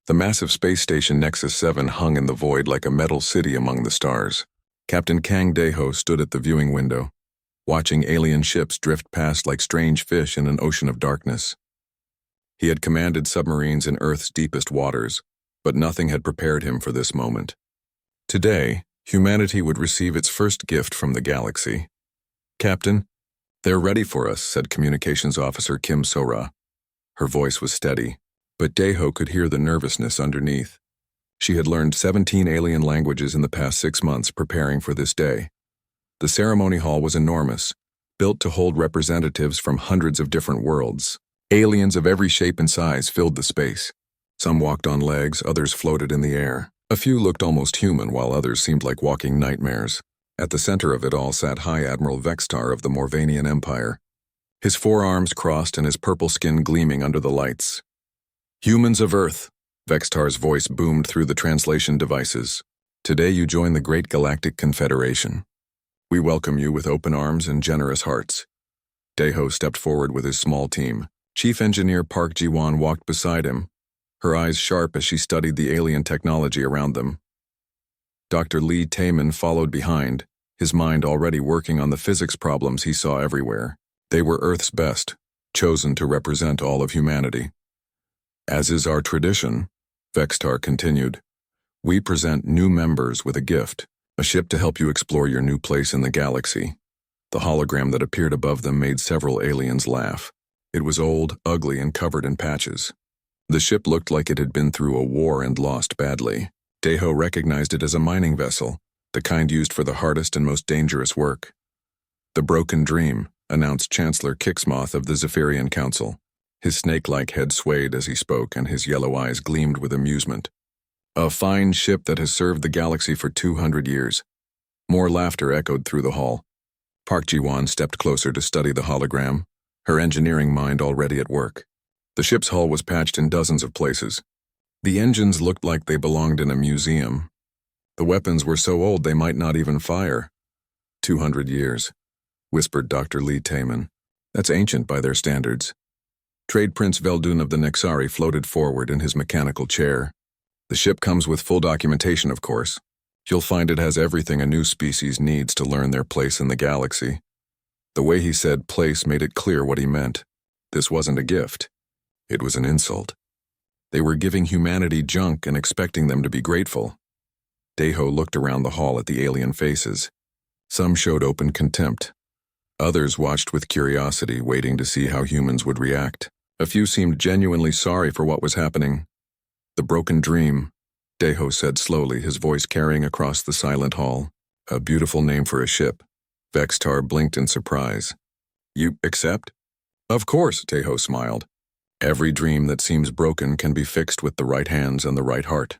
The massive space station Nexus 7 hung in the void like a metal city among the stars. Captain Kang Daeho stood at the viewing window, watching alien ships drift past like strange fish in an ocean of darkness. He had commanded submarines in Earth's deepest waters, but nothing had prepared him for this moment. Today, humanity would receive its first gift from the galaxy. "Captain, they're ready for us," said Communications Officer Kim So-ra. Her voice was steady, but Daeho could hear the nervousness underneath. She had learned 17 alien languages in the past 6 months preparing for this day. The ceremony hall was enormous, built to hold representatives from hundreds of different worlds. Aliens of every shape and size filled the space. Some walked on legs, others floated in the air. A few looked almost human, while others seemed like walking nightmares. At the center of it all sat High Admiral Vextar of the Morvanian Empire, his forearms crossed and his purple skin gleaming under the lights. "Humans of Earth," Vextar's voice boomed through the translation devices. "Today you join the Great Galactic Confederation. We welcome you with open arms and generous hearts." Daeho stepped forward with his small team. Chief Engineer Park Ji-won walked beside him, her eyes sharp as she studied the alien technology around them. Dr. Lee Taemin followed behind, his mind already working on the physics problems he saw everywhere. They were Earth's best, chosen to represent all of humanity. "As is our tradition," Vextar continued, "we present new members with a gift, a ship to help you explore your new place in the galaxy." The hologram that appeared above them made several aliens laugh. It was old, ugly, and covered in patches. The ship looked like it had been through a war and lost badly. Daeho recognized it as a mining vessel, the kind used for the hardest and most dangerous work. "The Broken Dream," announced Chancellor Kixmoth of the Zephyrian Council. His snake-like head swayed as he spoke, and his yellow eyes gleamed with amusement. "A fine ship that has served the galaxy for 200 years. More laughter echoed through the hall. Park Ji-won stepped closer to study the hologram, her engineering mind already at work. The ship's hull was patched in dozens of places. The engines looked like they belonged in a museum. The weapons were so old they might not even fire. 200 years, whispered Dr. Lee Taemin. That's ancient by their standards. Trade Prince Veldun of the Nexari floated forward in his mechanical chair. "The ship comes with full documentation, of course. You'll find it has everything a new species needs to learn their place in the galaxy." The way he said place made it clear what he meant. This wasn't a gift. It was an insult. They were giving humanity junk and expecting them to be grateful. Daeho looked around the hall at the alien faces. Some showed open contempt. Others watched with curiosity, waiting to see how humans would react. A few seemed genuinely sorry for what was happening. "The Broken Dream," Daeho said slowly, his voice carrying across the silent hall. "A beautiful name for a ship." Vextar blinked in surprise. "You accept?" "Of course," Daeho smiled. "Every dream that seems broken can be fixed with the right hands and the right heart."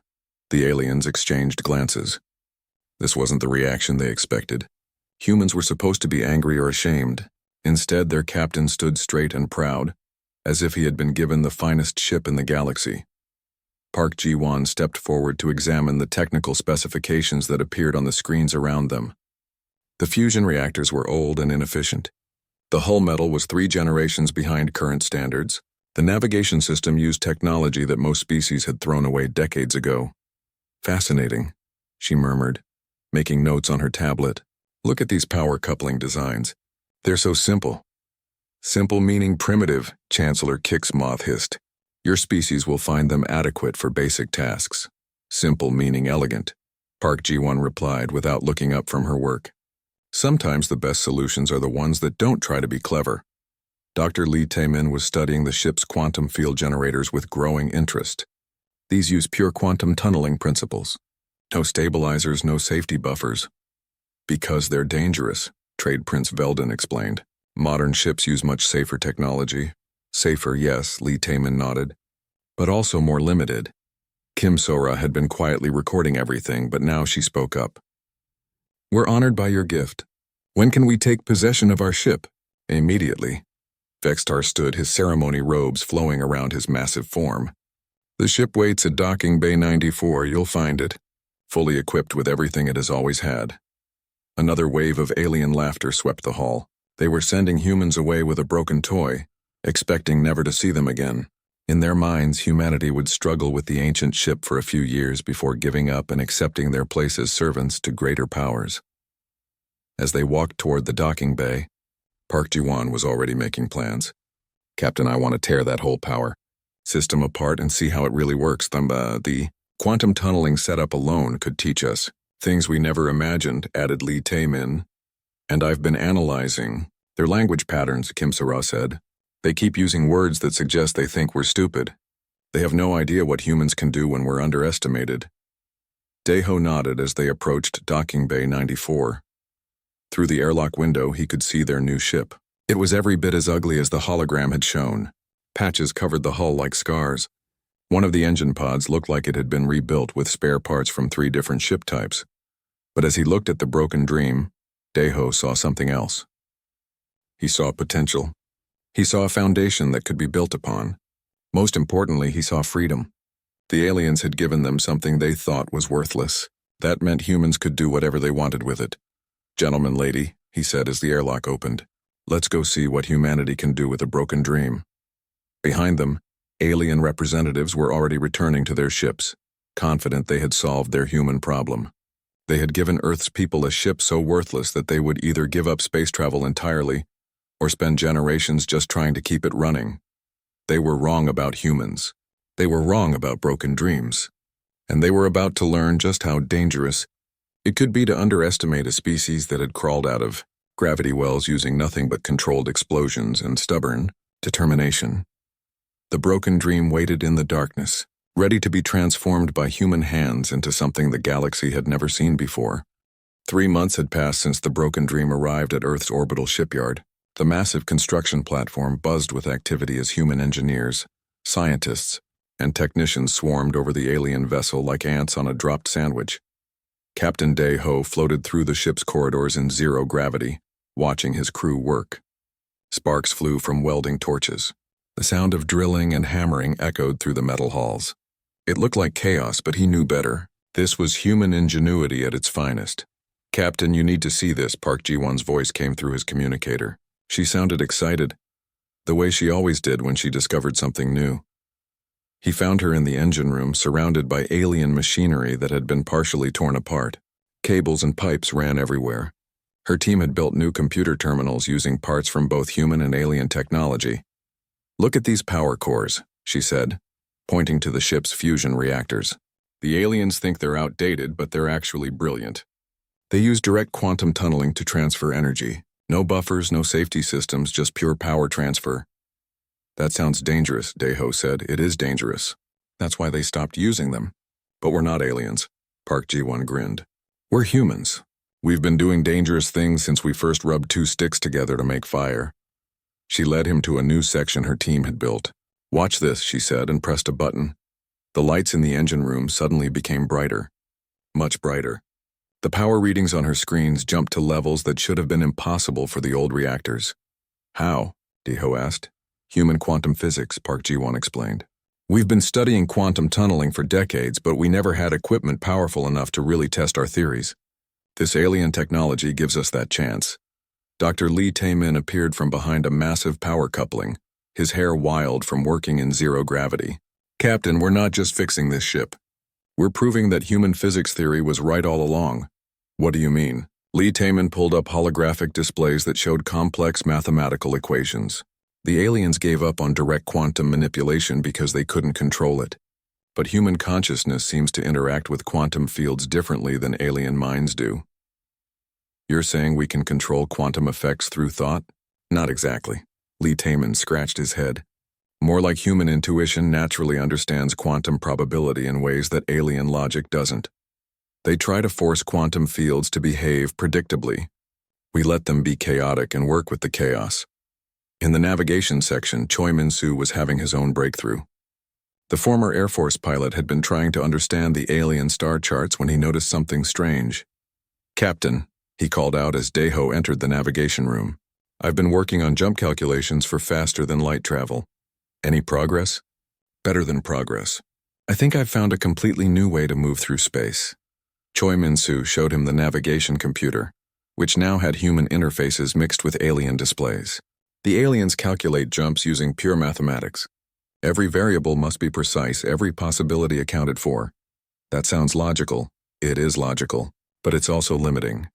The aliens exchanged glances. This wasn't the reaction they expected. Humans were supposed to be angry or ashamed. Instead, their captain stood straight and proud, as if he had been given the finest ship in the galaxy. Park Ji-won stepped forward to examine the technical specifications that appeared on the screens around them. The fusion reactors were old and inefficient. The hull metal was 3 generations behind current standards. The navigation system used technology that most species had thrown away decades ago. "Fascinating," she murmured, making notes on her tablet. "Look at these power coupling designs. They're so simple." "Simple meaning primitive," Chancellor Kixmoth hissed. "Your species will find them adequate for basic tasks." "Simple meaning elegant," Park Ji-won replied without looking up from her work. "Sometimes the best solutions are the ones that don't try to be clever." Dr. Lee Taemin was studying the ship's quantum field generators with growing interest. These use pure quantum tunneling principles. No stabilizers, no safety buffers. "Because they're dangerous," Trade Prince Veldun explained. "Modern ships use much safer technology." "Safer, yes," Lee Taemin nodded, "but also more limited." Kim So-ra had been quietly recording everything, but now she spoke up. "We're honored by your gift. When can we take possession of our ship?" "Immediately." Vextar stood, his ceremony robes flowing around his massive form. "The ship waits at Docking Bay 94, you'll find it, fully equipped with everything it has always had." Another wave of alien laughter swept the hall. They were sending humans away with a broken toy, expecting never to see them again. In their minds, humanity would struggle with the ancient ship for a few years before giving up and accepting their place as servants to greater powers. As they walked toward the docking bay, Park Ji-won was already making plans. "Captain, I want to tear that whole power system apart and see how it really works. The quantum tunneling setup alone could teach us things we never imagined," added Lee Tae-min. "And I've been analyzing their language patterns," Kim Sara said. "They keep using words that suggest they think we're stupid. They have no idea what humans can do when we're underestimated." Dae-ho nodded as they approached Docking Bay 94. Through the airlock window, he could see their new ship. It was every bit as ugly as the hologram had shown. Patches covered the hull like scars. One of the engine pods looked like it had been rebuilt with spare parts from 3 different ship types. But as he looked at the broken dream, Dae-ho saw something else. He saw potential. He saw a foundation that could be built upon. Most importantly, he saw freedom. The aliens had given them something they thought was worthless. That meant humans could do whatever they wanted with it. "Gentleman, lady," he said as the airlock opened, "let's go see what humanity can do with a broken dream." Behind them, alien representatives were already returning to their ships, confident they had solved their human problem. They had given Earth's people a ship so worthless that they would either give up space travel entirely or spend generations just trying to keep it running. They were wrong about humans. They were wrong about broken dreams. And they were about to learn just how dangerous it could be to underestimate a species that had crawled out of gravity wells using nothing but controlled explosions and stubborn determination. The broken dream waited in the darkness, ready to be transformed by human hands into something the galaxy had never seen before. 3 months had passed since the broken dream arrived at Earth's orbital shipyard. The massive construction platform buzzed with activity as human engineers, scientists, and technicians swarmed over the alien vessel like ants on a dropped sandwich. Captain Dae-ho floated through the ship's corridors in zero gravity, watching his crew work. Sparks flew from welding torches. The sound of drilling and hammering echoed through the metal halls. It looked like chaos, but he knew better. This was human ingenuity at its finest. "Captain, you need to see this," Park Ji-won's voice came through his communicator. She sounded excited, the way she always did when she discovered something new. He found her in the engine room, surrounded by alien machinery that had been partially torn apart. Cables and pipes ran everywhere. Her team had built new computer terminals using parts from both human and alien technology. "Look at these power cores," she said, pointing to the ship's fusion reactors. "The aliens think they're outdated, but they're actually brilliant. They use direct quantum tunneling to transfer energy. No buffers, no safety systems, just pure power transfer." "That sounds dangerous," Dae-ho said. "It is dangerous. That's why they stopped using them." "But we're not aliens," Park Ji-won grinned. "We're humans. We've been doing dangerous things since we first rubbed 2 sticks together to make fire." She led him to a new section her team had built. "Watch this," she said, and pressed a button. The lights in the engine room suddenly became brighter. Much brighter. The power readings on her screens jumped to levels that should have been impossible for the old reactors. "How?" Dae-ho asked. "Human quantum physics," Park Ji-won explained. "We've been studying quantum tunneling for decades, but we never had equipment powerful enough to really test our theories. This alien technology gives us that chance." Dr. Lee Tae-min appeared from behind a massive power coupling, his hair wild from working in zero gravity. "Captain, we're not just fixing this ship. We're proving that human physics theory was right all along." "What do you mean?" Lee Tae-min pulled up holographic displays that showed complex mathematical equations. The aliens gave up on direct quantum manipulation because they couldn't control it. But human consciousness seems to interact with quantum fields differently than alien minds do. "You're saying we can control quantum effects through thought?" "Not exactly." Lee Tae-min scratched his head. "More like human intuition naturally understands quantum probability in ways that alien logic doesn't. They try to force quantum fields to behave predictably. We let them be chaotic and work with the chaos." In the navigation section, Choi Min-soo was having his own breakthrough. The former Air Force pilot had been trying to understand the alien star charts when he noticed something strange. "Captain," he called out as Dae-ho entered the navigation room. "I've been working on jump calculations for faster-than-light travel. Any progress?" "Better than progress. I think I've found a completely new way to move through space." Choi Min-soo showed him the navigation computer, which now had human interfaces mixed with alien displays. "The aliens calculate jumps using pure mathematics. Every variable must be precise, every possibility accounted for. That sounds logical. It is logical, but it's also limiting.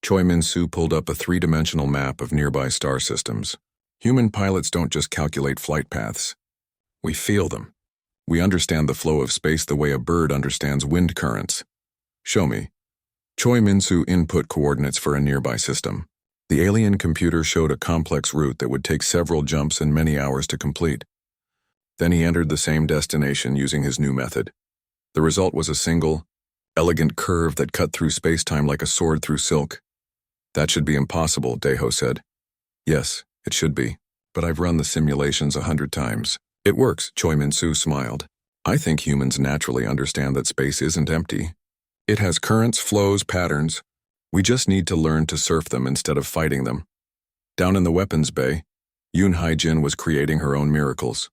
Choi Min-soo pulled up a three-dimensional map of nearby star systems. Human pilots don't just calculate flight paths. We feel them. We understand the flow of space the way a bird understands wind currents. Show me. Choi Min-soo input coordinates for a nearby system. The alien computer showed a complex route that would take several jumps and many hours to complete. Then he entered the same destination using his new method. The result was a single, elegant curve that cut through space-time like a sword through silk. That should be impossible, Daeho said. Yes, it should be, but I've run the simulations 100 times. It works, Choi Min-soo smiled. I think humans naturally understand that space isn't empty. It has currents, flows, patterns. We just need to learn to surf them instead of fighting them. Down in the weapons bay, Yoon Hae-jin was creating her own miracles.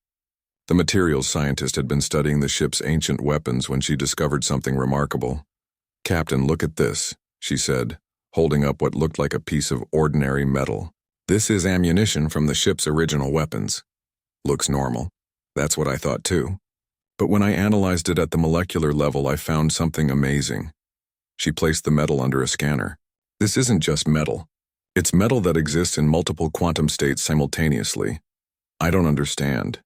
The materials scientist had been studying the ship's ancient weapons when she discovered something remarkable. "Captain, look at this," she said, holding up what looked like a piece of ordinary metal. "This is ammunition from the ship's original weapons. Looks normal. That's what I thought too. But when I analyzed it at the molecular level, I found something amazing." She placed the metal under a scanner. "This isn't just metal. It's metal that exists in multiple quantum states simultaneously. I don't understand."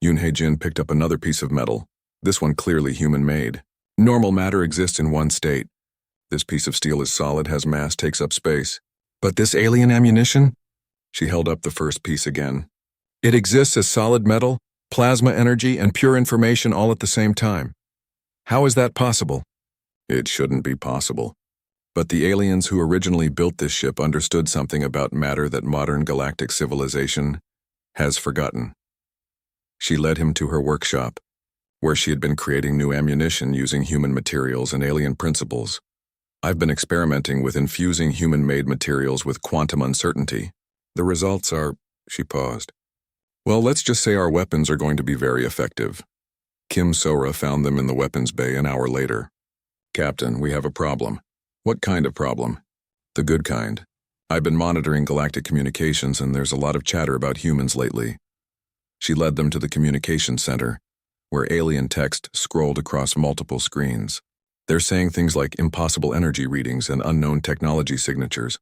Yoon Hae-jin picked up another piece of metal, this one clearly human-made. "Normal matter exists in one state. This piece of steel is solid, has mass, takes up space. But this alien ammunition?" She held up the first piece again. "It exists as solid metal, plasma energy, and pure information all at the same time. How is that possible?" "It shouldn't be possible. But the aliens who originally built this ship understood something about matter that modern galactic civilization has forgotten." She led him to her workshop, where she had been creating new ammunition using human materials and alien principles. "I've been experimenting with infusing human-made materials with quantum uncertainty. The results are..." She paused. "Well, let's just say our weapons are going to be very effective." Kim Sora found them in the weapons bay an hour later. "Captain, we have a problem." "What kind of problem?" "The good kind. I've been monitoring galactic communications and there's a lot of chatter about humans lately." She led them to the communications center, where alien text scrolled across multiple screens. "They're saying things like impossible energy readings and unknown technology signatures.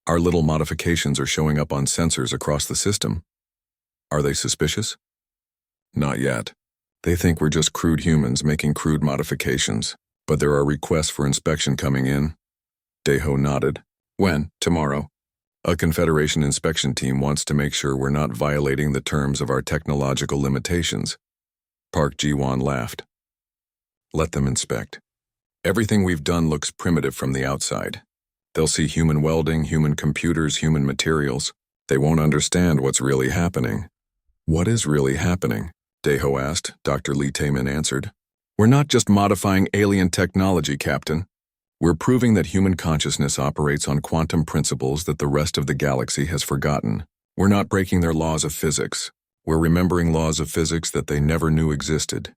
Our little modifications are showing up on sensors across the system." "Are they suspicious?" "Not yet. They think we're just crude humans making crude modifications, but there are requests for inspection coming in." Daeho nodded. "When? Tomorrow?" "A Confederation inspection team wants to make sure we're not violating the terms of our technological limitations." Park Ji-won laughed. "Let them inspect. Everything we've done looks primitive from the outside. They'll see human welding, human computers, human materials. They won't understand what's really happening." "What is really happening?" Daeho asked. Dr. Lee Taemin answered. "We're not just modifying alien technology, Captain. We're proving that human consciousness operates on quantum principles that the rest of the galaxy has forgotten. We're not breaking their laws of physics. We're remembering laws of physics that they never knew existed."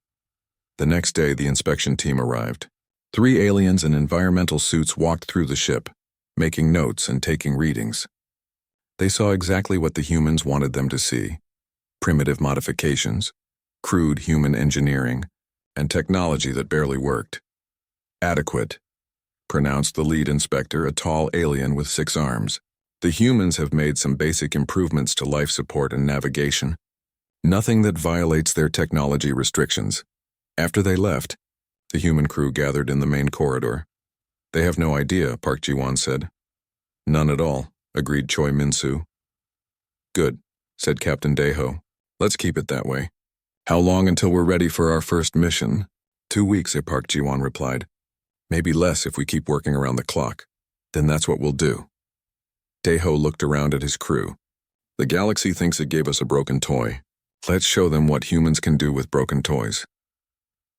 The next day, the inspection team arrived. 3 aliens in environmental suits walked through the ship, making notes and taking readings. They saw exactly what the humans wanted them to see: primitive modifications, crude human engineering, and technology that barely worked. "Adequate," pronounced the lead inspector, a tall alien with 6 arms. "The humans have made some basic improvements to life support and navigation. Nothing that violates their technology restrictions." After they left, the human crew gathered in the main corridor. "They have no idea," Park Ji-won said. "None at all," agreed Choi Min-soo. "Good," said Captain Daeho. "Let's keep it that way." "How long until we're ready for our first mission?" 2 weeks, Park Ji-won replied. "Maybe less if we keep working around the clock." "Then that's what we'll do." Daeho looked around at his crew. "The galaxy thinks it gave us a broken toy. Let's show them what humans can do with broken toys."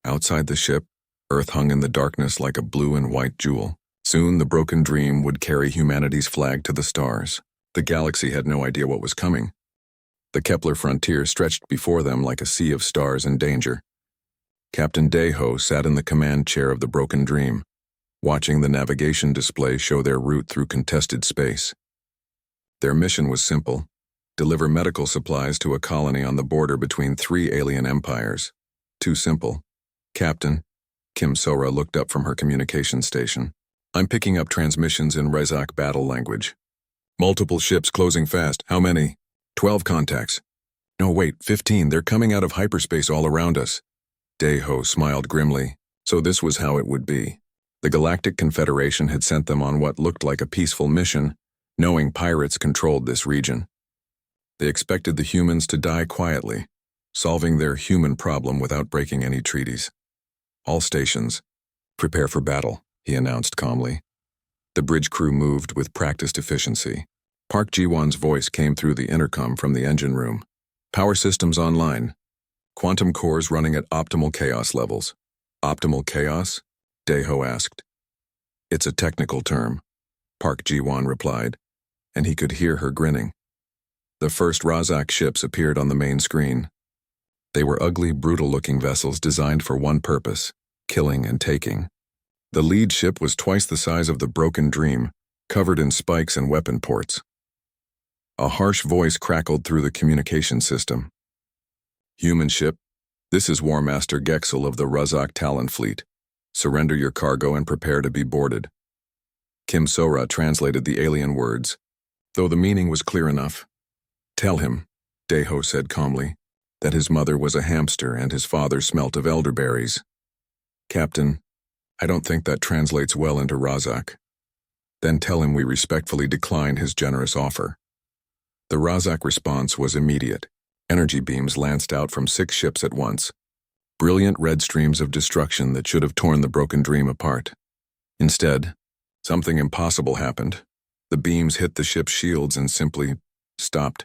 Outside the ship, Earth hung in the darkness like a blue and white jewel. Soon the broken dream would carry humanity's flag to the stars. The galaxy had no idea what was coming. The Kepler frontier stretched before them like a sea of stars in danger. Captain Daeho sat in the command chair of the broken dream, watching the navigation display show their route through contested space. Their mission was simple: Deliver medical supplies to a colony on the border between 3 alien empires. Too simple. Captain, Kim Sora looked up from her communication station. I'm picking up transmissions in Reshape battle language. Multiple ships closing fast. How many? 12 contacts. No, wait, 15. They're coming out of hyperspace all around us. Daeho smiled grimly. So this was how it would be. The Galactic Confederation had sent them on what looked like a peaceful mission, knowing pirates controlled this region. They expected the humans to die quietly, solving their human problem without breaking any treaties. All stations, prepare for battle, he announced calmly. The bridge crew moved with practiced efficiency. Park Ji-won's voice came through the intercom from the engine room. Power systems online. Quantum cores running at optimal chaos levels. Optimal chaos? Daeho asked. It's a technical term, Park Ji-won replied, and he could hear her grinning. The first Razak ships appeared on the main screen. They were ugly, brutal-looking vessels designed for one purpose, killing and taking. The lead ship was twice the size of the Broken Dream, covered in spikes and weapon ports. A harsh voice crackled through the communication system. Human ship, this is War Master Gexel of the Razak Talon Fleet. Surrender your cargo and prepare to be boarded. Kim Sora translated the alien words, though the meaning was clear enough. Tell him, Daeho said calmly, that his mother was a hamster and his father smelt of elderberries. Captain, I don't think that translates well into Razak. Then tell him we respectfully decline his generous offer. The Razak response was immediate. Energy beams lanced out from 6 ships at once. Brilliant red streams of destruction that should have torn the Broken Dream apart. Instead, something impossible happened. The beams hit the ship's shields and simply stopped.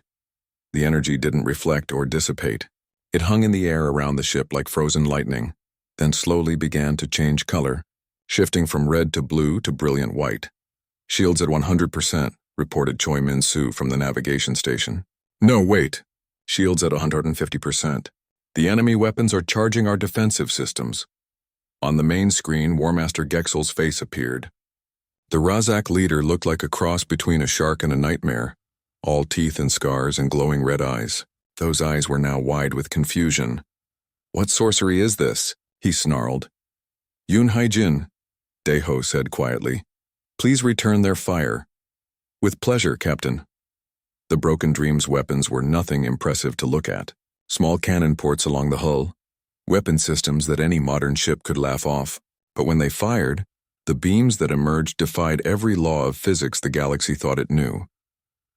The energy didn't reflect or dissipate. It hung in the air around the ship like frozen lightning, then slowly began to change color, shifting from red to blue to brilliant white. Shields at 100%, reported Choi Min-soo from the navigation station. No, wait. Shields at 150%. The enemy weapons are charging our defensive systems. On the main screen, War Master Gexel's face appeared. The Razak leader looked like a cross between a shark and a nightmare, all teeth and scars and glowing red eyes. Those eyes were now wide with confusion. What sorcery is this? He snarled. Yoon Hae-jin, Daeho said quietly. Please return their fire. With pleasure, Captain. The Broken Dream's weapons were nothing impressive to look at. Small cannon ports along the hull, weapon systems that any modern ship could laugh off. But when they fired, the beams that emerged defied every law of physics the galaxy thought it knew.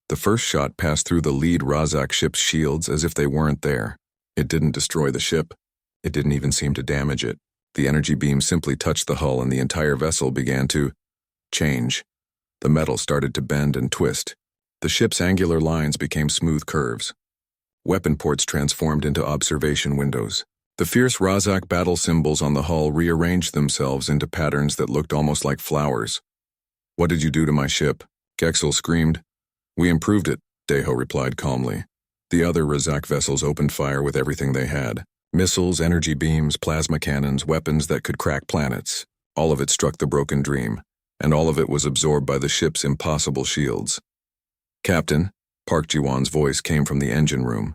The first shot passed through the lead Razak ship's shields as if they weren't there. It didn't destroy the ship. It didn't even seem to damage it. The energy beam simply touched the hull and the entire vessel began to change. The metal started to bend and twist. The ship's angular lines became smooth curves. Weapon ports transformed into observation windows. The fierce Razak battle symbols on the hull rearranged themselves into patterns that looked almost like flowers. What did you do to my ship? Gexel screamed. We improved it, Daeho replied calmly. The other Razak vessels opened fire with everything they had. Missiles, energy beams, plasma cannons, weapons that could crack planets. All of it struck the Broken Dream, and all of it was absorbed by the ship's impossible shields. Captain, Park Ji-won's voice came from the engine room.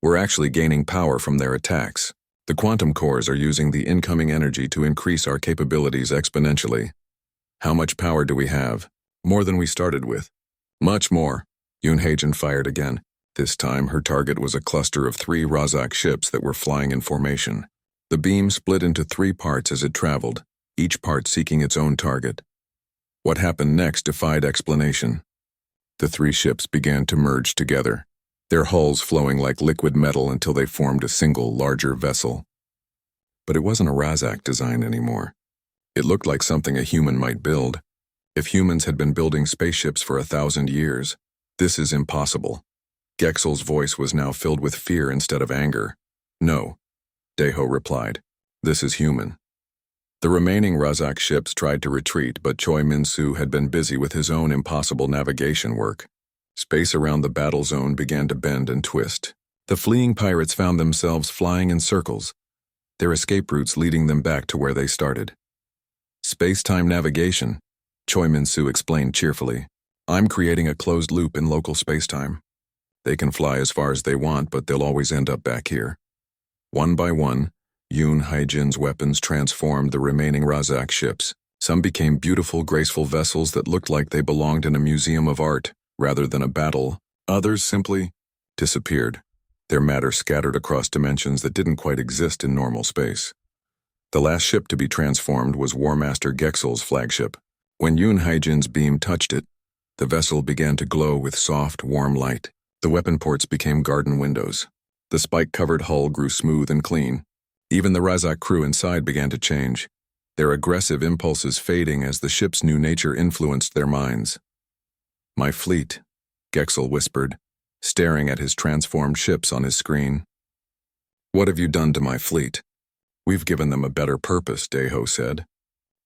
We're actually gaining power from their attacks. The quantum cores are using the incoming energy to increase our capabilities exponentially. How much power do we have? More than we started with. Much more. Yoon Hae-jin fired again. This time, her target was a cluster of 3 Razak ships that were flying in formation. The beam split into 3 parts as it traveled, each part seeking its own target. What happened next defied explanation. The 3 ships began to merge together, their hulls flowing like liquid metal until they formed a single, larger vessel. But it wasn't a Razak design anymore. It looked like something a human might build. If humans had been building spaceships for 1,000 years, this is impossible. Gexel's voice was now filled with fear instead of anger. No, Daeho replied. This is human. The remaining Razak ships tried to retreat, but Choi Min-soo had been busy with his own impossible navigation work. Space around the battle zone began to bend and twist. The fleeing pirates found themselves flying in circles, their escape routes leading them back to where they started. Space-time navigation, Choi Min-soo explained cheerfully. I'm creating a closed loop in local space-time. They can fly as far as they want, but they'll always end up back here. One by one, Yoon Haijin's weapons transformed the remaining Razak ships. Some became beautiful, graceful vessels that looked like they belonged in a museum of art rather than a battle. Others simply disappeared, their matter scattered across dimensions that didn't quite exist in normal space. The last ship to be transformed was War Master Gexel's flagship. When Yoon Haijin's beam touched it, the vessel began to glow with soft, warm light. The weapon ports became garden windows. The spike-covered hull grew smooth and clean. Even the Razak crew inside began to change, their aggressive impulses fading as the ship's new nature influenced their minds. "My fleet," Gexel whispered, staring at his transformed ships on his screen. "What have you done to my fleet?" "We've given them a better purpose," Daeho said.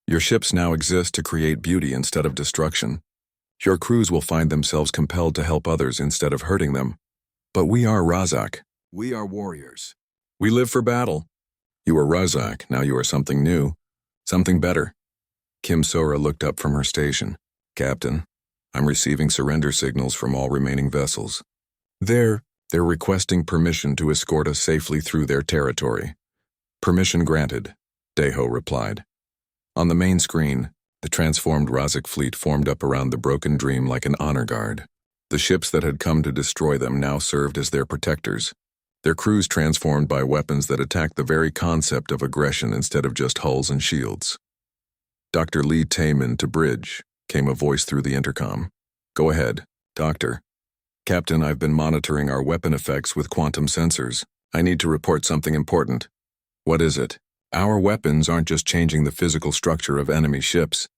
"Your ships now exist to create beauty instead of destruction. Your crews will find themselves compelled to help others instead of hurting them. But we are Razak. We are warriors. We live for battle. You are Razak, now you are something new. Something better." Kim Sora looked up from her station. "Captain, I'm receiving surrender signals from all remaining vessels. They're requesting permission to escort us safely through their territory." "Permission granted," Daeho replied. On the main screen, the transformed Razak fleet formed up around the Broken Dream like an honor guard. The ships that had come to destroy them now served as their protectors, their crews transformed by weapons that attacked the very concept of aggression instead of just hulls and shields. "Dr. Lee Taemin to bridge," came a voice through the intercom. "Go ahead, Doctor." "Captain, I've been monitoring our weapon effects with quantum sensors. I need to report something important." "What is it?" "Our weapons aren't just changing the physical structure of enemy ships.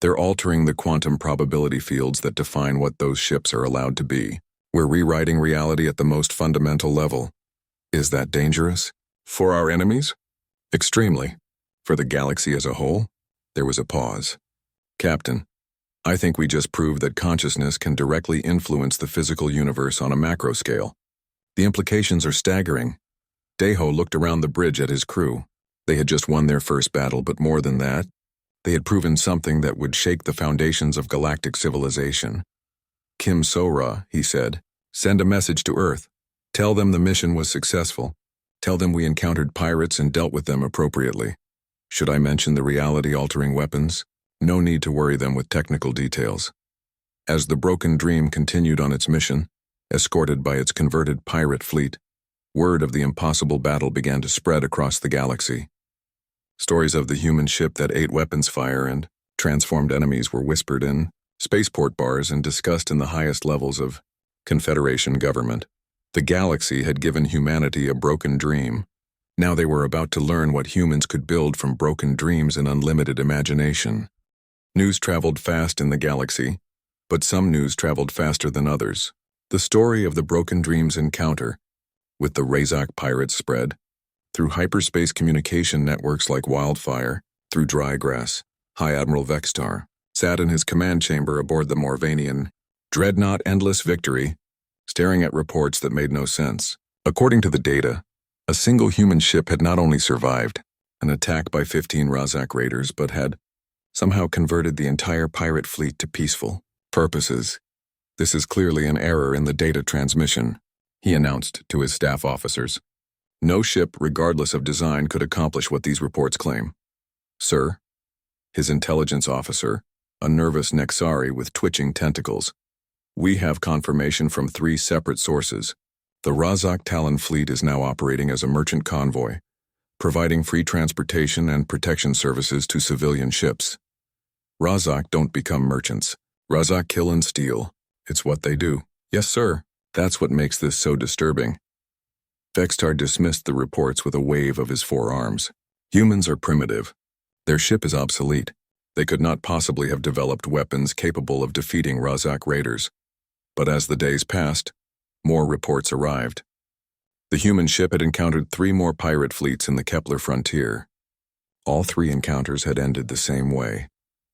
They're altering the quantum probability fields that define what those ships are allowed to be. We're rewriting reality at the most fundamental level." "Is that dangerous?" "For our enemies?" "Extremely. For the galaxy as a whole?" There was a pause. "Captain, I think we just proved that consciousness can directly influence the physical universe on a macro scale. The implications are staggering." Daeho looked around the bridge at his crew. They had just won their first battle, but more than that, they had proven something that would shake the foundations of galactic civilization. "Kim Sora," he said, "send a message to Earth. Tell them the mission was successful. Tell them we encountered pirates and dealt with them appropriately. Should I mention the reality-altering weapons? No need to worry them with technical details." As the Broken Dream continued on its mission, escorted by its converted pirate fleet, word of the impossible battle began to spread across the galaxy. Stories of the human ship that ate weapons fire and transformed enemies were whispered in spaceport bars and discussed in the highest levels of Confederation government. The galaxy had given humanity a broken dream. Now they were about to learn what humans could build from broken dreams and unlimited imagination. News traveled fast in the galaxy, but some news traveled faster than others. The story of the Broken Dreams encounter with the Razak pirates spread through hyperspace communication networks like wildfire, through dry grass. High Admiral Vextar sat in his command chamber aboard the Morvanian dreadnought Endless Victory, staring at reports that made no sense. According to the data, a single human ship had not only survived an attack by 15 Razak raiders, but had somehow converted the entire pirate fleet to peaceful purposes. "This is clearly an error in the data transmission," he announced to his staff officers. "No ship, regardless of design, could accomplish what these reports claim." "Sir," his intelligence officer, a nervous Nexari with twitching tentacles, "we have confirmation from 3 separate sources. The Razak Talon fleet is now operating as a merchant convoy, providing free transportation and protection services to civilian ships. Razak don't become merchants. Razak kill and steal. It's what they do." "Yes, sir. That's what makes this so disturbing." Vextar dismissed the reports with a wave of his 4 arms. "Humans are primitive. Their ship is obsolete. They could not possibly have developed weapons capable of defeating Razak raiders." But as the days passed, more reports arrived. The human ship had encountered 3 more pirate fleets in the Kepler frontier. All 3 encounters had ended the same way.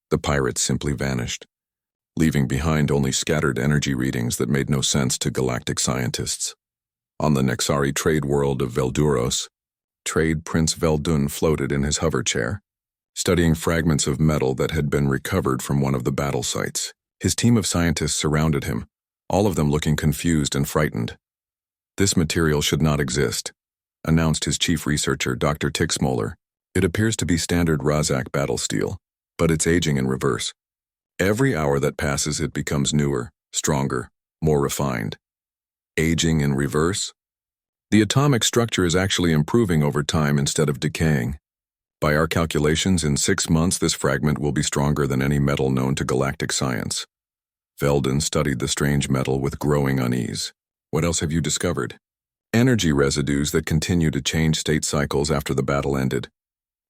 The pirates simply vanished, leaving behind only scattered energy readings that made no sense to galactic scientists. On the Nexari trade world of Velduros, Trade Prince Veldun floated in his hover chair, studying fragments of metal that had been recovered from one of the battle sites. His team of scientists surrounded him, all of them looking confused and frightened. "This material should not exist," announced his chief researcher, Dr. Tixmoller. "It appears to be standard Razak battle steel, but it's aging in reverse. Every hour that passes, it becomes newer, stronger, more refined." Aging in reverse? The atomic structure is actually improving over time instead of decaying. By our calculations, in 6 months this fragment will be stronger than any metal known to galactic science. Veldon studied the strange metal with growing unease. "What else have you discovered?" "Energy residues that continue to change state cycles after the battle ended.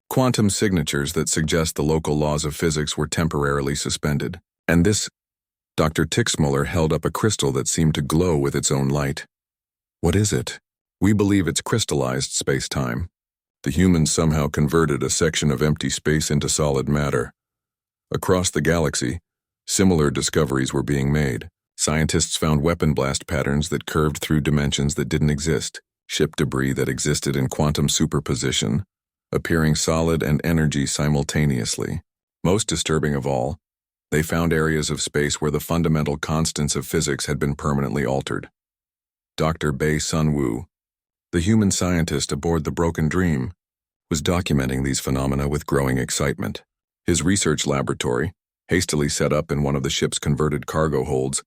Quantum signatures that suggest the local laws of physics were temporarily suspended. And this..." Dr. Tixmoller held up a crystal that seemed to glow with its own light. "What is it?" "We believe it's crystallized space-time. The humans somehow converted a section of empty space into solid matter. Across the galaxy, similar discoveries were being made. Scientists found weapon blast patterns that curved through dimensions that didn't exist, ship debris that existed in quantum superposition, appearing solid and energy simultaneously. Most disturbing of all, they found areas of space where the fundamental constants of physics had been permanently altered." Dr. Bei Sun-woo, the human scientist aboard the Broken Dream, was documenting these phenomena with growing excitement. His research laboratory, hastily set up in one of the ship's converted cargo holds,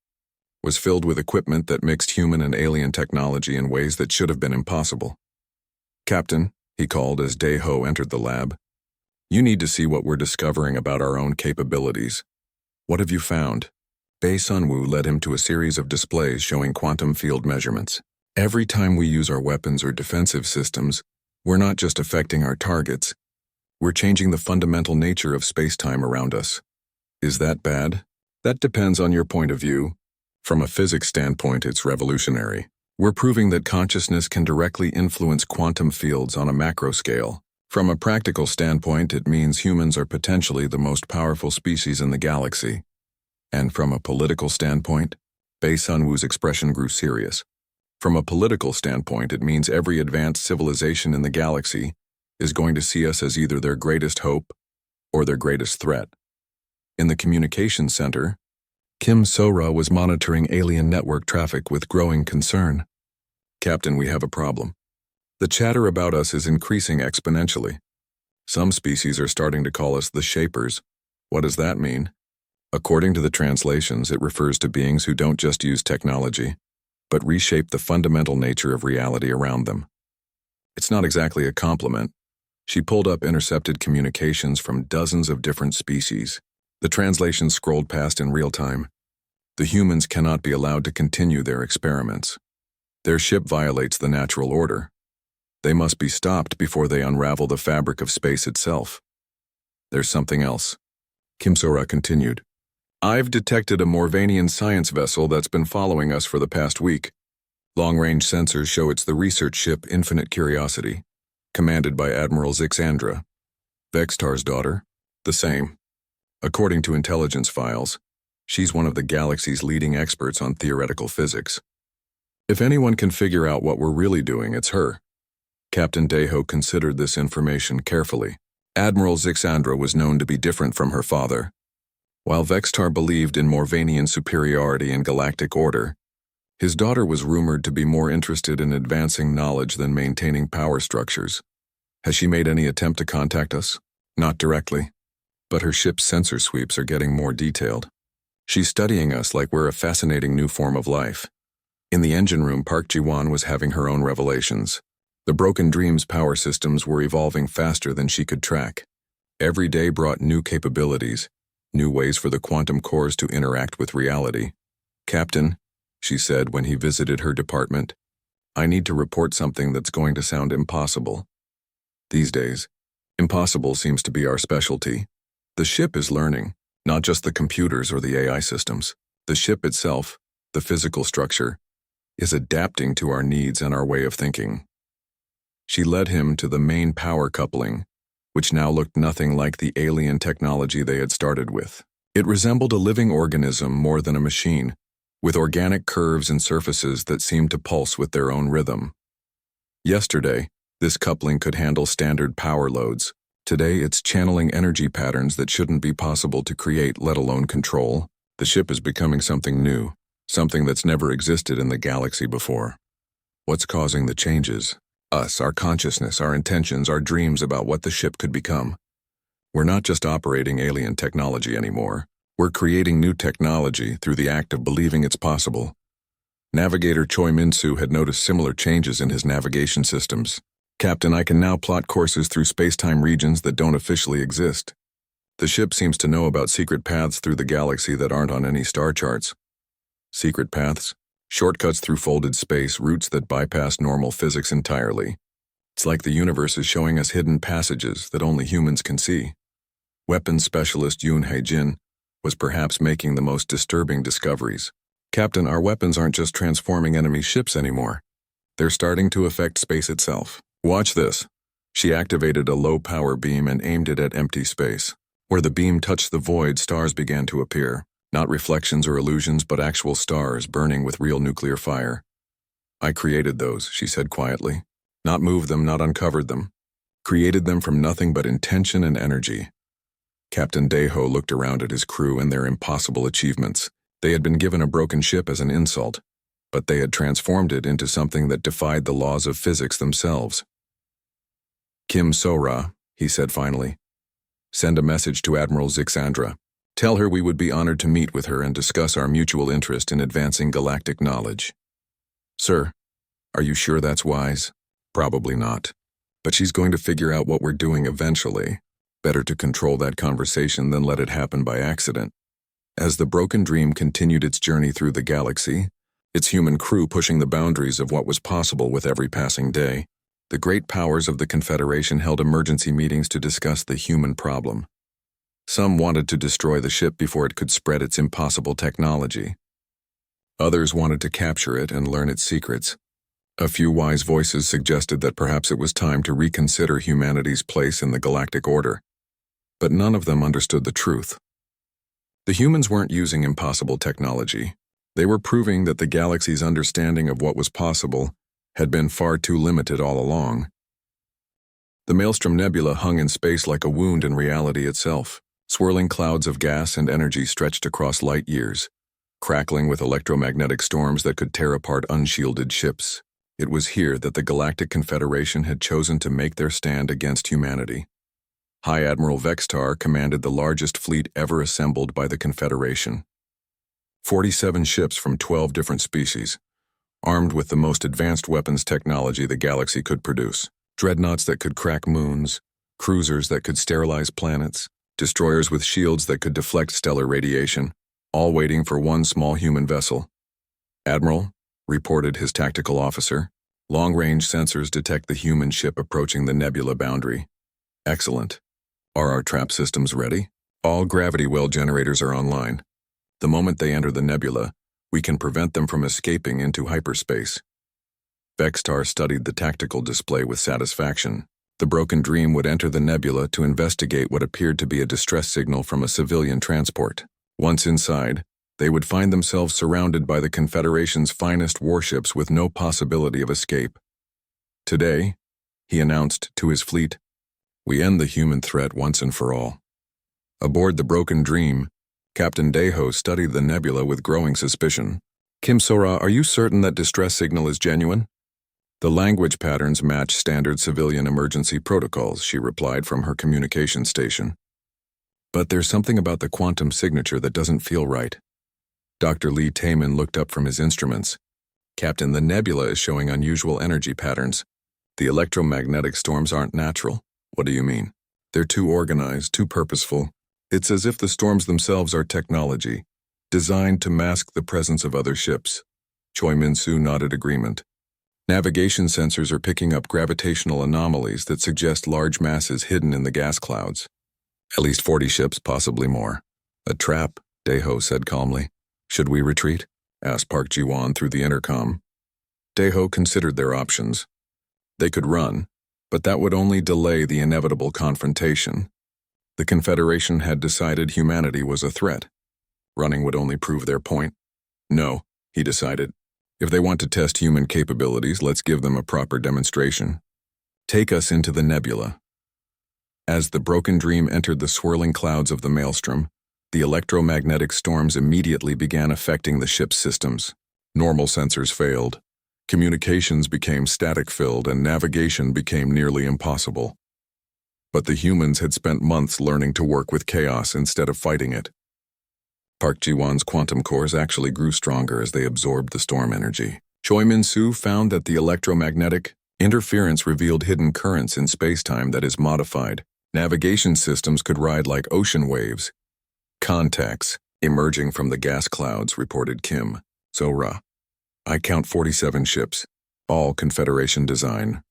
was filled with equipment that mixed human and alien technology in ways that should have been impossible. "Captain," he called as Dae-ho entered the lab, "you need to see what we're discovering about our own capabilities." "What have you found?" Bei Sun-woo led him to a series of displays showing quantum field measurements. "Every time we use our weapons or defensive systems, we're not just affecting our targets, we're changing the fundamental nature of space-time around us." "Is that bad?" "That depends on your point of view. From a physics standpoint, it's revolutionary. We're proving that consciousness can directly influence quantum fields on a macro scale. From a practical standpoint, it means humans are potentially the most powerful species in the galaxy. And from a political standpoint," Bei Sun-woo's expression grew serious. "From a political standpoint, it means every advanced civilization in the galaxy is going to see us as either their greatest hope or their greatest threat." In the communications center, Kim Sora was monitoring alien network traffic with growing concern. "Captain, we have a problem. The chatter about us is increasing exponentially. Some species are starting to call us the Shapers." "What does that mean?" "According to the translations, it refers to beings who don't just use technology, but reshape the fundamental nature of reality around them." "It's not exactly a compliment." She pulled up intercepted communications from dozens of different species. The translations scrolled past in real time. "The humans cannot be allowed to continue their experiments. Their ship violates the natural order. They must be stopped before they unravel the fabric of space itself." "There's something else," Kim Sora continued. "I've detected a Morvanian science vessel that's been following us for the past week. Long-range sensors show it's the research ship Infinite Curiosity, commanded by Admiral Zixandra. Vextar's daughter? The same. According to intelligence files, she's one of the galaxy's leading experts on theoretical physics. If anyone can figure out what we're really doing, it's her." Captain Dae-ho considered this information carefully. Admiral Zixandra was known to be different from her father. While Vextar believed in Morvanian superiority and galactic order, his daughter was rumored to be more interested in advancing knowledge than maintaining power structures. "Has she made any attempt to contact us?" "Not directly, but her ship's sensor sweeps are getting more detailed. She's studying us like we're a fascinating new form of life." In the engine room, Park Ji-won was having her own revelations. The Broken Dream's power systems were evolving faster than she could track. Every day brought new capabilities, new ways for the quantum cores to interact with reality. "Captain," she said when he visited her department, "I need to report something that's going to sound impossible. These days, impossible seems to be our specialty. The ship is learning, not just the computers or the AI systems. The ship itself, the physical structure, is adapting to our needs and our way of thinking." She led him to the main power coupling, which now looked nothing like the alien technology they had started with. It resembled a living organism more than a machine, with organic curves and surfaces that seemed to pulse with their own rhythm. Yesterday, this coupling could handle standard power loads. Today, it's channeling energy patterns that shouldn't be possible to create, let alone control. The ship is becoming something new, something that's never existed in the galaxy before. What's causing the changes? Us, our consciousness, our intentions, our dreams about what the ship could become. We're not just operating alien technology anymore. We're creating new technology through the act of believing it's possible. Navigator Choi Min-soo had noticed similar changes in his navigation systems. Captain, I can now plot courses through space-time regions that don't officially exist. The ship seems to know about secret paths through the galaxy that aren't on any star charts. Secret paths? Shortcuts through folded space, routes that bypass normal physics entirely. It's like the universe is showing us hidden passages that only humans can see. Weapons specialist Yoon Hae-jin was perhaps making the most disturbing discoveries. Captain, our weapons aren't just transforming enemy ships anymore. They're starting to affect space itself. Watch this. She activated a low-power beam and aimed it at empty space. Where the beam touched the void, stars began to appear. Not reflections or illusions, but actual stars burning with real nuclear fire. I created those, she said quietly. Not moved them, not uncovered them. Created them from nothing but intention and energy. Captain Daeho looked around at his crew and their impossible achievements. They had been given a broken ship as an insult, but they had transformed it into something that defied the laws of physics themselves. Kim So-ra, he said finally. Send a message to Admiral Zixandra. Tell her we would be honored to meet with her and discuss our mutual interest in advancing galactic knowledge. Sir, are you sure that's wise? Probably not. But she's going to figure out what we're doing eventually. Better to control that conversation than let it happen by accident. As the Broken Dream continued its journey through the galaxy, its human crew pushing the boundaries of what was possible with every passing day, the great powers of the Confederation held emergency meetings to discuss the human problem. Some wanted to destroy the ship before it could spread its impossible technology. Others wanted to capture it and learn its secrets. A few wise voices suggested that perhaps it was time to reconsider humanity's place in the galactic order. But none of them understood the truth. The humans weren't using impossible technology. They were proving that the galaxy's understanding of what was possible had been far too limited all along. The Maelstrom Nebula hung in space like a wound in reality itself. Swirling clouds of gas and energy stretched across light years, crackling with electromagnetic storms that could tear apart unshielded ships. It was here that the Galactic Confederation had chosen to make their stand against humanity. High Admiral Vextar commanded the largest fleet ever assembled by the Confederation. 47 ships from 12 different species, armed with the most advanced weapons technology the galaxy could produce. Dreadnoughts that could crack moons, cruisers that could sterilize planets, destroyers with shields that could deflect stellar radiation, all waiting for one small human vessel. Admiral, reported his tactical officer, long-range sensors detect the human ship approaching the nebula boundary. Excellent. Are our trap systems ready? All gravity well generators are online. The moment they enter the nebula, we can prevent them from escaping into hyperspace. Vextar studied the tactical display with satisfaction. The Broken Dream would enter the nebula to investigate what appeared to be a distress signal from a civilian transport. Once inside, they would find themselves surrounded by the Confederation's finest warships with no possibility of escape. Today, he announced to his fleet, we end the human threat once and for all. Aboard the Broken Dream, Captain Daeho studied the nebula with growing suspicion. Kim So-ra, are you certain that distress signal is genuine? The language patterns match standard civilian emergency protocols, she replied from her communication station. But there's something about the quantum signature that doesn't feel right. Dr. Lee Taemin looked up from his instruments. Captain, the nebula is showing unusual energy patterns. The electromagnetic storms aren't natural. What do you mean? They're too organized, too purposeful. It's as if the storms themselves are technology, designed to mask the presence of other ships. Choi Min-soo nodded agreement. Navigation sensors are picking up gravitational anomalies that suggest large masses hidden in the gas clouds. At least 40 ships, possibly more. A trap, Daeho said calmly. Should we retreat? Asked Park Ji-won through the intercom. Daeho considered their options. They could run, but that would only delay the inevitable confrontation. The Confederation had decided humanity was a threat. Running would only prove their point. No, he decided. If they want to test human capabilities, let's give them a proper demonstration. Take us into the nebula. As the Broken Dream entered the swirling clouds of the Maelstrom, The electromagnetic storms immediately began affecting the ship's systems. Normal sensors failed. Communications became static-filled and navigation became nearly impossible. But the humans had spent months learning to work with chaos instead of fighting it. Park Ji-won's quantum cores actually grew stronger as they absorbed the storm energy. Choi Min-soo found that the electromagnetic interference revealed hidden currents in spacetime that is modified. Navigation systems could ride like ocean waves. Contacts emerging from the gas clouds, reported Kim. Zora. I count 47 ships, all Confederation design.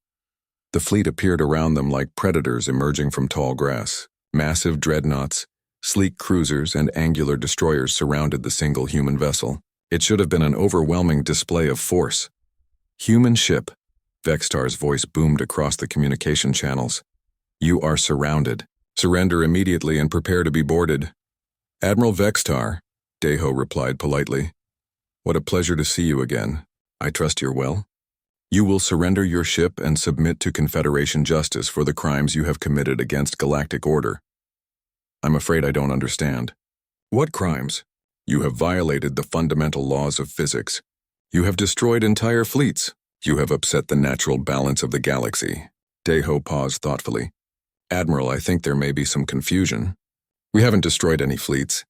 The fleet appeared around them like predators emerging from tall grass. Massive dreadnoughts, sleek cruisers, and angular destroyers surrounded the single human vessel. It should have been an overwhelming display of force. Human ship. Vextar's voice boomed across the communication channels. You are surrounded. Surrender immediately and prepare to be boarded. Admiral Vextar, Daeho replied politely. What a pleasure to see you again. I trust you're well. You will surrender your ship and submit to Confederation justice for the crimes you have committed against Galactic Order. I'm afraid I don't understand. What crimes? You have violated the fundamental laws of physics. You have destroyed entire fleets. You have upset the natural balance of the galaxy. Daeho paused thoughtfully. Admiral, I think there may be some confusion. We haven't destroyed any fleets.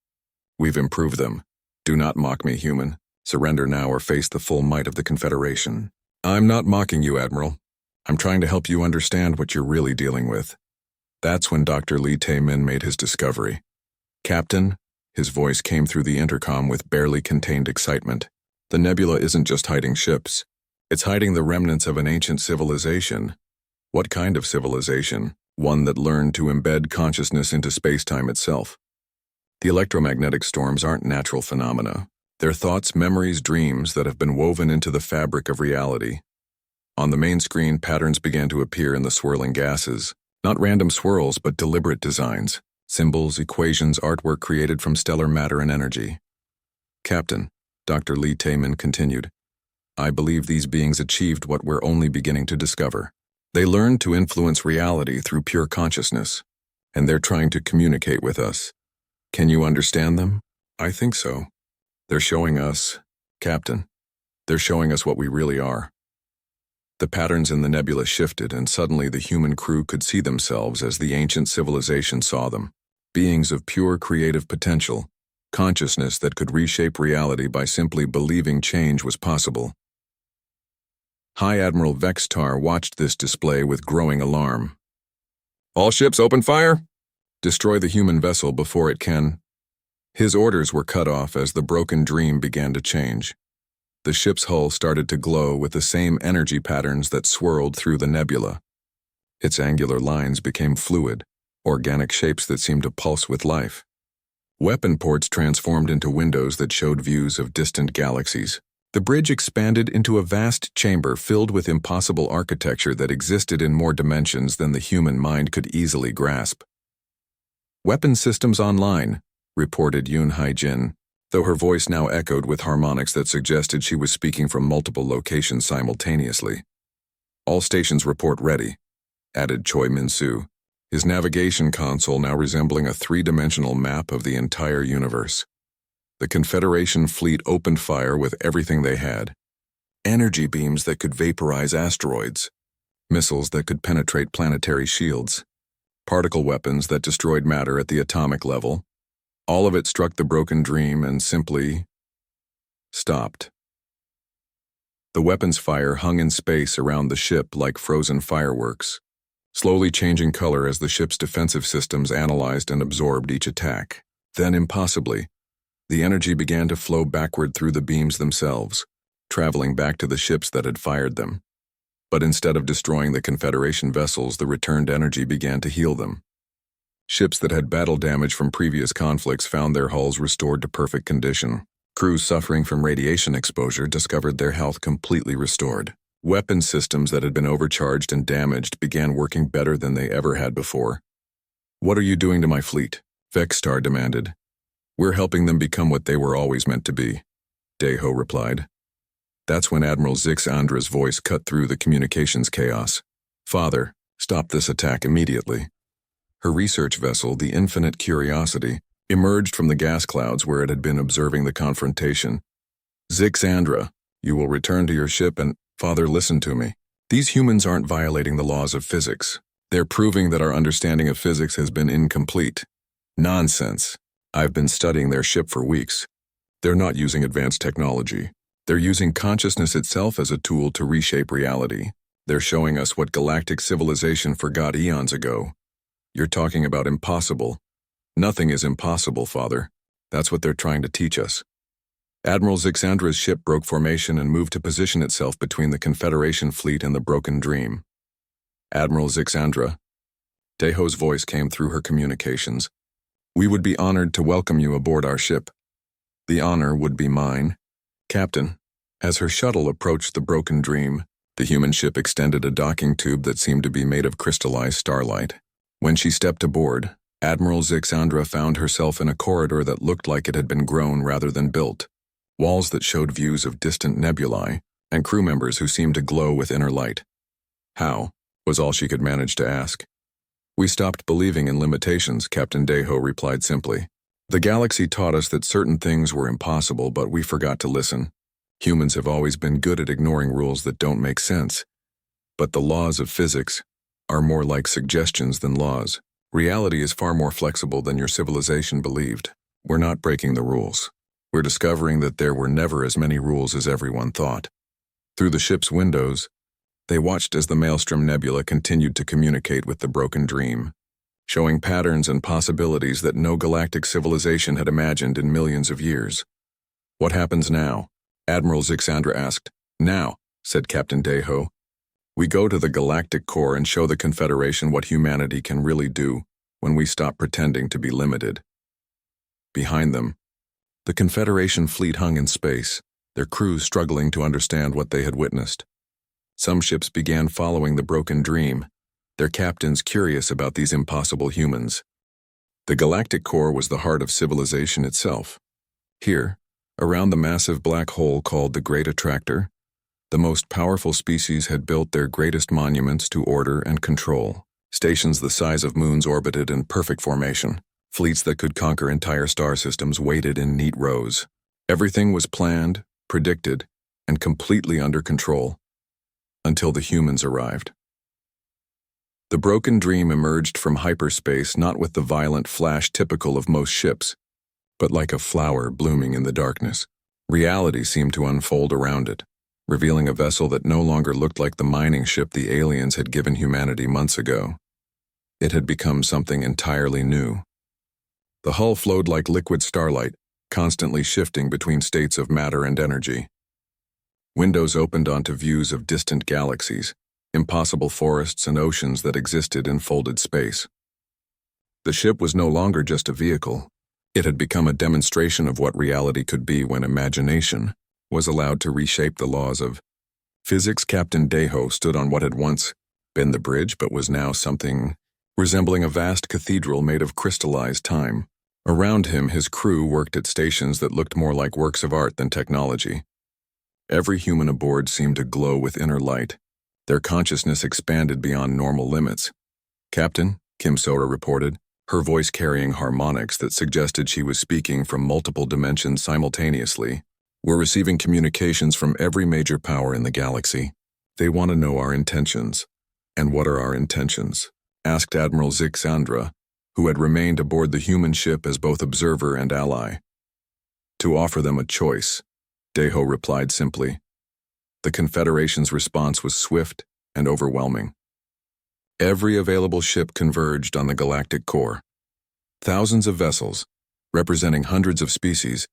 We've improved them. Do not mock me, human. Surrender now or face the full might of the Confederation. I'm not mocking you, Admiral. I'm trying to help you understand what you're really dealing with. That's when Dr. Lee Tae-min made his discovery. Captain, his voice came through the intercom with barely contained excitement. The nebula isn't just hiding ships. It's hiding the remnants of an ancient civilization. What kind of civilization? One that learned to embed consciousness into space-time itself. The electromagnetic storms aren't natural phenomena. They're thoughts, memories, dreams that have been woven into the fabric of reality. On the main screen, patterns began to appear in the swirling gases. Not random swirls, but deliberate designs. Symbols, equations, artwork created from stellar matter and energy. Captain, Dr. Lee Tae-min continued, I believe these beings achieved what we're only beginning to discover. They learned to influence reality through pure consciousness, and they're trying to communicate with us. Can you understand them? I think so. They're showing us, Captain, they're showing us what we really are. The patterns in the nebula shifted, and suddenly the human crew could see themselves as the ancient civilization saw them. Beings of pure creative potential, consciousness that could reshape reality by simply believing change was possible. High Admiral Vextar watched this display with growing alarm. All ships open fire! Destroy the human vessel before it can. His orders were cut off as the broken dream began to change. The ship's hull started to glow with the same energy patterns that swirled through the nebula. Its angular lines became fluid, organic shapes that seemed to pulse with life. Weapon ports transformed into windows that showed views of distant galaxies. The bridge expanded into a vast chamber filled with impossible architecture that existed in more dimensions than the human mind could easily grasp. Weapon systems online, reported Yoon Hae-jin, though her voice now echoed with harmonics that suggested she was speaking from multiple locations simultaneously. All stations report ready, added Choi Min-soo, his navigation console now resembling a three-dimensional map of the entire universe. The Confederation fleet opened fire with everything they had. Energy beams that could vaporize asteroids, missiles that could penetrate planetary shields, particle weapons that destroyed matter at the atomic level. All of it struck the broken dream and simply stopped. The weapons fire hung in space around the ship like frozen fireworks, slowly changing color as the ship's defensive systems analyzed and absorbed each attack. Then, impossibly, the energy began to flow backward through the beams themselves, traveling back to the ships that had fired them. But instead of destroying the Confederation vessels, the returned energy began to heal them. Ships that had battle damage from previous conflicts found their hulls restored to perfect condition. Crews suffering from radiation exposure discovered their health completely restored. Weapon systems that had been overcharged and damaged began working better than they ever had before. What are you doing to my fleet? Vextar demanded. We're helping them become what they were always meant to be, Daeho replied. That's when Admiral Zix Andra's voice cut through the communications chaos. Father, stop this attack immediately. Her research vessel, the Infinite Curiosity, emerged from the gas clouds where it had been observing the confrontation. "Zixandra, you will return to your ship and, Father, listen to me. These humans aren't violating the laws of physics. They're proving that our understanding of physics has been incomplete." "Nonsense. I've been studying their ship for weeks. They're not using advanced technology. They're using consciousness itself as a tool to reshape reality. They're showing us what galactic civilization forgot eons ago." "You're talking about impossible." "Nothing is impossible, Father. That's what they're trying to teach us." Admiral Zixandra's ship broke formation and moved to position itself between the Confederation fleet and the Broken Dream. "Admiral Zixandra," Deho's voice came through her communications, "we would be honored to welcome you aboard our ship." "The honor would be mine, Captain." As her shuttle approached the Broken Dream, the human ship extended a docking tube that seemed to be made of crystallized starlight. When she stepped aboard, Admiral Zixandra found herself in a corridor that looked like it had been grown rather than built. Walls that showed views of distant nebulae, and crew members who seemed to glow with inner light. "How?" was all she could manage to ask. "We stopped believing in limitations," Captain Deho replied simply. "The galaxy taught us that certain things were impossible, but we forgot to listen. Humans have always been good at ignoring rules that don't make sense. But the laws of physics are more like suggestions than laws. Reality is far more flexible than your civilization believed. We're not breaking the rules. We're discovering that there were never as many rules as everyone thought." Through the ship's windows, they watched as the Maelstrom Nebula continued to communicate with the Broken Dream, showing patterns and possibilities that no galactic civilization had imagined in millions of years. "What happens now?" Admiral Zixandra asked. "Now," said Captain Deho, "we go to the galactic core and show the Confederation what humanity can really do when we stop pretending to be limited." Behind them, the Confederation fleet hung in space, their crews struggling to understand what they had witnessed. Some ships began following the Broken Dream, their captains curious about these impossible humans. The galactic core was the heart of civilization itself. Here, around the massive black hole called the Great Attractor, the most powerful species had built their greatest monuments to order and control. Stations the size of moons orbited in perfect formation. Fleets that could conquer entire star systems waited in neat rows. Everything was planned, predicted, and completely under control, until the humans arrived. The Broken Dream emerged from hyperspace not with the violent flash typical of most ships, but like a flower blooming in the darkness. Reality seemed to unfold around it, revealing a vessel that no longer looked like the mining ship the aliens had given humanity months ago. It had become something entirely new. The hull flowed like liquid starlight, constantly shifting between states of matter and energy. Windows opened onto views of distant galaxies, impossible forests and oceans that existed in folded space. The ship was no longer just a vehicle. It had become a demonstration of what reality could be when imagination was allowed to reshape the laws of physics. Captain Deho stood on what had once been the bridge but was now something resembling a vast cathedral made of crystallized time. Around him, his crew worked at stations that looked more like works of art than technology. Every human aboard seemed to glow with inner light. Their consciousness expanded beyond normal limits. "Captain," Kim Sora reported, her voice carrying harmonics that suggested she was speaking from multiple dimensions simultaneously, "we're receiving communications from every major power in the galaxy. They want to know our intentions." "And what are our intentions?" asked Admiral Zixandra, who had remained aboard the human ship as both observer and ally. "To offer them a choice," Deho replied simply. The Confederation's response was swift and overwhelming. Every available ship converged on the galactic core. Thousands of vessels, representing hundreds of species,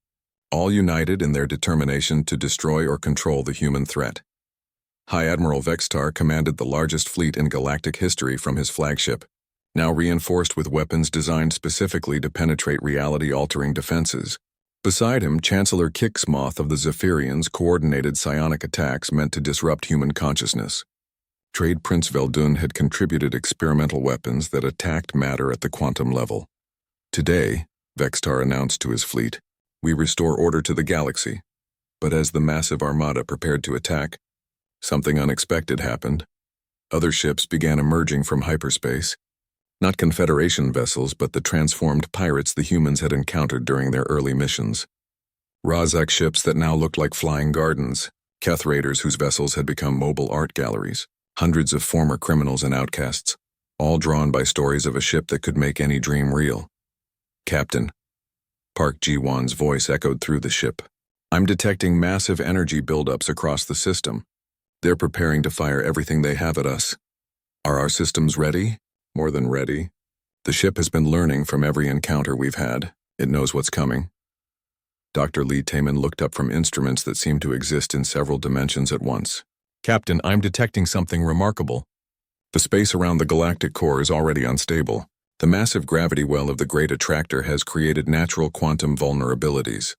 all united in their determination to destroy or control the human threat. High Admiral Vextar commanded the largest fleet in galactic history from his flagship, now reinforced with weapons designed specifically to penetrate reality-altering defenses. Beside him, Chancellor Kixmoth of the Zephyrians coordinated psionic attacks meant to disrupt human consciousness. Trade Prince Veldun had contributed experimental weapons that attacked matter at the quantum level. "Today," Vextar announced to his fleet, "we restore order to the galaxy." But as the massive armada prepared to attack, something unexpected happened. Other ships began emerging from hyperspace, Not Confederation vessels, but the transformed pirates the humans had encountered during their early missions. Rozak ships that now looked like flying gardens, Keth raiders whose vessels had become mobile art galleries, hundreds of former criminals and outcasts, all drawn by stories of a ship that could make any dream real. Captain. Park Ji-won's voice echoed through the ship. I'm detecting massive energy buildups across the system. They're preparing to fire everything they have at us. Are our systems ready? More than ready. The ship has been learning from every encounter we've had. It knows what's coming. Dr. Lee Taman looked up from instruments that seemed to exist in several dimensions at once. Captain, I'm detecting something remarkable. The space around the galactic core is already unstable. The massive gravity well of the Great Attractor has created natural quantum vulnerabilities.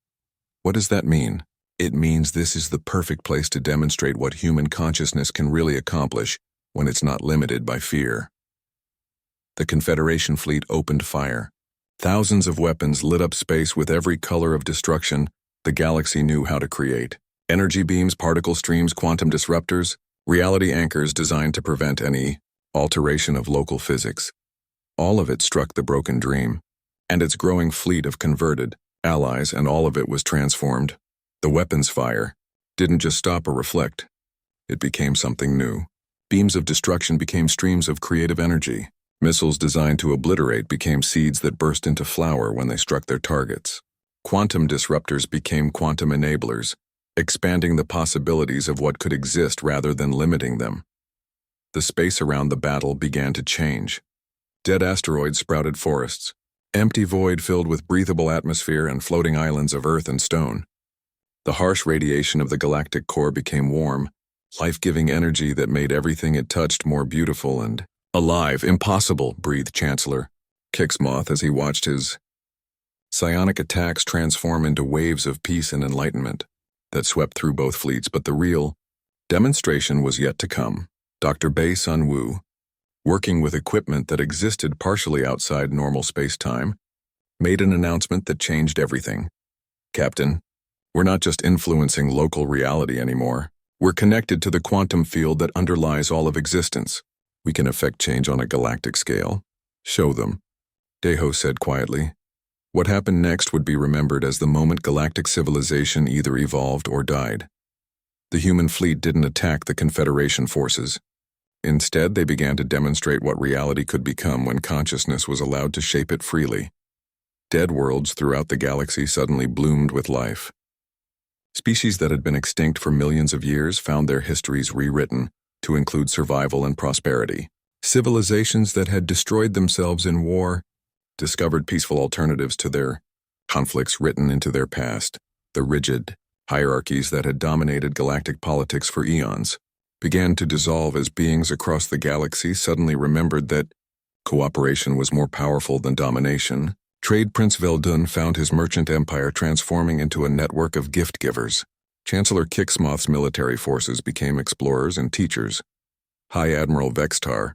What does that mean? It means this is the perfect place to demonstrate what human consciousness can really accomplish when it's not limited by fear. The Confederation fleet opened fire. Thousands of weapons lit up space with every color of destruction the galaxy knew how to create. Energy beams, particle streams, quantum disruptors, reality anchors designed to prevent any alteration of local physics. All of it struck the broken dream, and its growing fleet of converted allies, and all of it was transformed. The weapons fire didn't just stop or reflect. It became something new. Beams of destruction became streams of creative energy. Missiles designed to obliterate became seeds that burst into flower when they struck their targets. Quantum disruptors became quantum enablers, expanding the possibilities of what could exist rather than limiting them. The space around the battle began to change. Dead asteroids sprouted forests, empty void filled with breathable atmosphere and floating islands of earth and stone. The harsh radiation of the galactic core became warm, life-giving energy that made everything it touched more beautiful and alive. Impossible, breathed Chancellor Kixmoth as he watched his psionic attacks transform into waves of peace and enlightenment that swept through both fleets, but the real demonstration was yet to come. Dr. Bei Sun-woo, working with equipment that existed partially outside normal space-time, made an announcement that changed everything. Captain, we're not just influencing local reality anymore. We're connected to the quantum field that underlies all of existence. We can affect change on a galactic scale. Show them, Daeho said quietly. What happened next would be remembered as the moment galactic civilization either evolved or died. The human fleet didn't attack the Confederation forces. Instead, they began to demonstrate what reality could become when consciousness was allowed to shape it freely. Dead worlds throughout the galaxy suddenly bloomed with life. Species that had been extinct for millions of years found their histories rewritten to include survival and prosperity. Civilizations that had destroyed themselves in war discovered peaceful alternatives to their conflicts written into their past. The rigid hierarchies that had dominated galactic politics for eons began to dissolve as beings across the galaxy suddenly remembered that cooperation was more powerful than domination. Trade Prince Veldun found his merchant empire transforming into a network of gift-givers. Chancellor Kixmoth's military forces became explorers and teachers. High Admiral Vextar,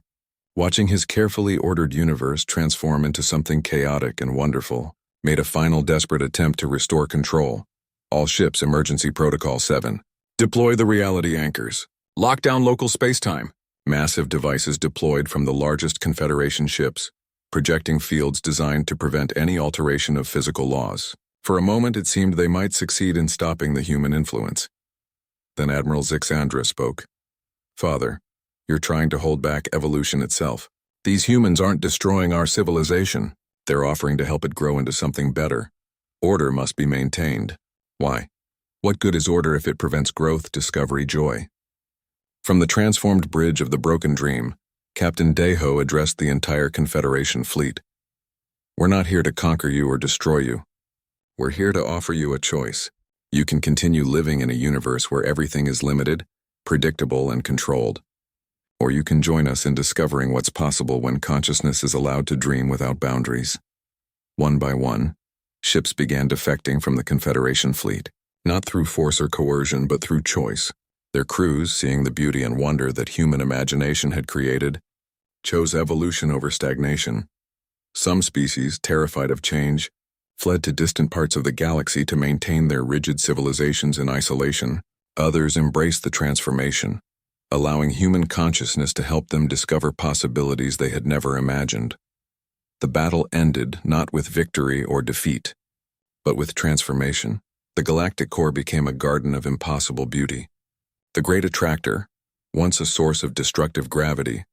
watching his carefully ordered universe transform into something chaotic and wonderful, made a final desperate attempt to restore control. All ships, Emergency Protocol 7. Deploy the reality anchors. Lock down local spacetime. Massive devices deployed from the largest Confederation ships, projecting fields designed to prevent any alteration of physical laws. For a moment, it seemed they might succeed in stopping the human influence. Then Admiral Zixandra spoke. Father, you're trying to hold back evolution itself. These humans aren't destroying our civilization. They're offering to help it grow into something better. Order must be maintained. Why? What good is order if it prevents growth, discovery, joy? From the transformed bridge of the Broken Dream, Captain Daeho addressed the entire Confederation fleet. We're not here to conquer you or destroy you. We're here to offer you a choice. You can continue living in a universe where everything is limited, predictable, and controlled. Or you can join us in discovering what's possible when consciousness is allowed to dream without boundaries. One by one, ships began defecting from the Confederation fleet, not through force or coercion, but through choice. Their crews, seeing the beauty and wonder that human imagination had created, chose evolution over stagnation. Some species, terrified of change, fled to distant parts of the galaxy to maintain their rigid civilizations in isolation. Others embraced the transformation, allowing human consciousness to help them discover possibilities they had never imagined. The battle ended not with victory or defeat, but with transformation. The galactic core became a garden of impossible beauty. The great attractor, once a source of destructive gravity,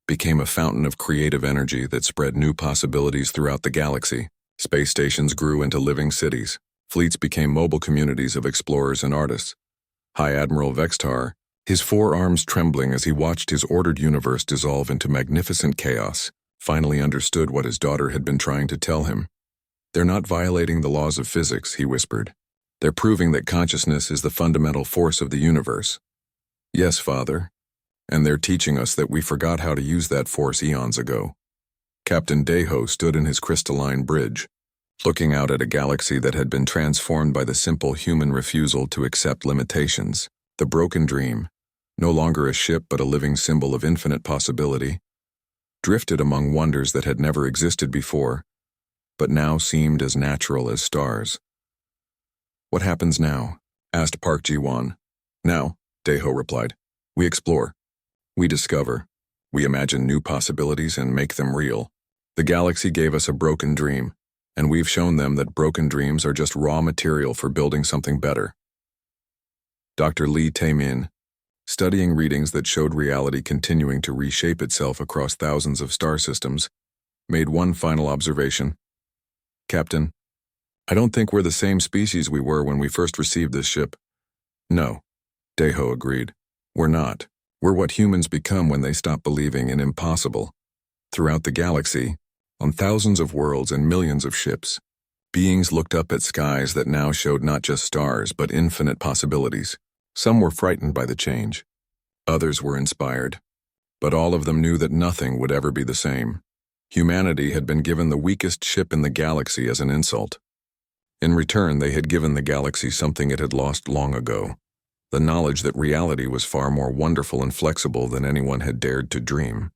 became a fountain of creative energy that spread new possibilities throughout the galaxy. Space stations grew into living cities. Fleets became mobile communities of explorers and artists. High Admiral Vextar, his forearms trembling as he watched his ordered universe dissolve into magnificent chaos, finally understood what his daughter had been trying to tell him. "They're not violating the laws of physics," he whispered. "They're proving that consciousness is the fundamental force of the universe." "Yes, Father. And they're teaching us that we forgot how to use that force eons ago." Captain Deho stood in his crystalline bridge, looking out at a galaxy that had been transformed by the simple human refusal to accept limitations. The broken dream, no longer a ship but a living symbol of infinite possibility, drifted among wonders that had never existed before, but now seemed as natural as stars. "What happens now?" asked Park Ji-won. "Now," Deho replied, "we explore. We discover. We imagine new possibilities and make them real. The galaxy gave us a broken dream, and we've shown them that broken dreams are just raw material for building something better." Dr. Lee Tae-min, studying readings that showed reality continuing to reshape itself across thousands of star systems, made one final observation. "Captain, I don't think we're the same species we were when we first received this ship." "No," Deho agreed. "We're not. We're what humans become when they stop believing in impossible." Throughout the galaxy, on thousands of worlds and millions of ships, beings looked up at skies that now showed not just stars but infinite possibilities. Some were frightened by the change. Others were inspired. But all of them knew that nothing would ever be the same. Humanity had been given the weakest ship in the galaxy as an insult. In return, they had given the galaxy something it had lost long ago: the knowledge that reality was far more wonderful and flexible than anyone had dared to dream.